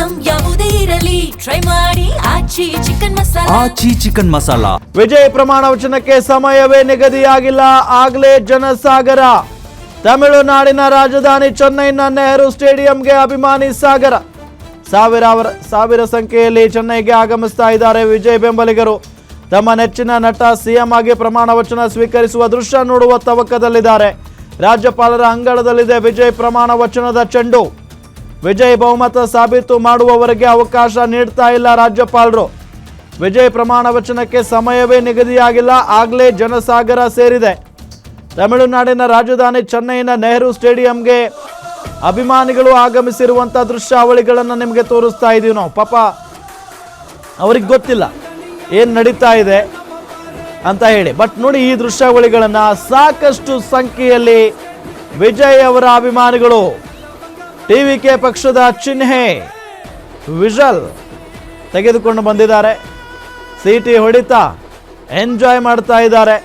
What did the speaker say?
Item ಯಾವುದೇ ಇರಲಿ try ಮಾಡಿ ಆಚಿ ಚಿಕನ್ ಮಸಾಲಾ. ವಿಜಯ್ ಪ್ರಮಾಣ ವಚನಕ್ಕೆ ಸಮಯವೇ ನಿಗದಿಯಾಗಿಲ್ಲ, ಆಗ್ಲೇ ಜನಸಾಗರ. ತಮಿಳುನಾಡಿನ ರಾಜಧಾನಿ ಚೆನ್ನೈನ ನೆಹರು ಸ್ಟೇಡಿಯಂಗೆ ಅಭಿಮಾನಿ ಸಾಗರ. ಸಾವಿರ ಸಂಖ್ಯೆಯಲ್ಲಿ ಚೆನ್ನೈಗೆ ಆಗಮಿಸ್ತಾ ಇದ್ದಾರೆ ವಿಜಯ್ ಬೆಂಬಲಿಗರು. ತಮ್ಮ ನೆಚ್ಚಿನ ನಟ ಸಿಎಂ ಆಗಿ ಪ್ರಮಾಣ ವಚನ ಸ್ವೀಕರಿಸುವ ದೃಶ್ಯ ನೋಡುವ ತವಕದಲ್ಲಿದ್ದಾರೆ. ರಾಜ್ಯಪಾಲರ ಅಂಗಳದಲ್ಲಿದೆ ವಿಜಯ್ ಪ್ರಮಾಣ ವಚನದ ಚೆಂಡು. ವಿಜಯ್ ಬಹುಮತ ಸಾಬೀತು ಮಾಡುವವರೆಗೆ ಅವಕಾಶ ನೀಡ್ತಾ ಇಲ್ಲ ರಾಜ್ಯಪಾಲರು. ವಿಜಯ್ ಪ್ರಮಾಣ ವಚನಕ್ಕೆ ಸಮಯವೇ ನಿಗದಿಯಾಗಿಲ್ಲ, ಆಗ್ಲೇ ಜನಸಾಗರ ಸೇರಿದೆ. ತಮಿಳುನಾಡಿನ ರಾಜಧಾನಿ ಚೆನ್ನೈನ ನೆಹರು ಸ್ಟೇಡಿಯಂಗೆ ಅಭಿಮಾನಿಗಳು ಆಗಮಿಸಿರುವಂಥ ದೃಶ್ಯಾವಳಿಗಳನ್ನು ನಿಮಗೆ ತೋರಿಸ್ತಾ ಇದ್ದೀವಿ ನಾವು. ಪಾಪ ಅವ್ರಿಗೆ ಗೊತ್ತಿಲ್ಲ ಏನು ನಡೀತಾ ಇದೆ ಅಂತ ಹೇಳಿ. ಬಟ್ ನೋಡಿ, ಈ ದೃಶ್ಯಾವಳಿಗಳನ್ನು ಸಾಕಷ್ಟು ಸಂಖ್ಯೆಯಲ್ಲಿ ವಿಜಯ್ ಅವರ ಅಭಿಮಾನಿಗಳು ಟಿವಿಕೆ ಪಕ್ಷದ ಚಿಹ್ನೆ ವಿಜಲ್ ತೆಗೆದುಕೊಂಡು ಬಂದಿದ್ದಾರೆ. ಸೀಟಿ ಹೊಡಿತಾ ಎಂಜಾಯ್ ಮಾಡ್ತಾ ಇದ್ದಾರೆ.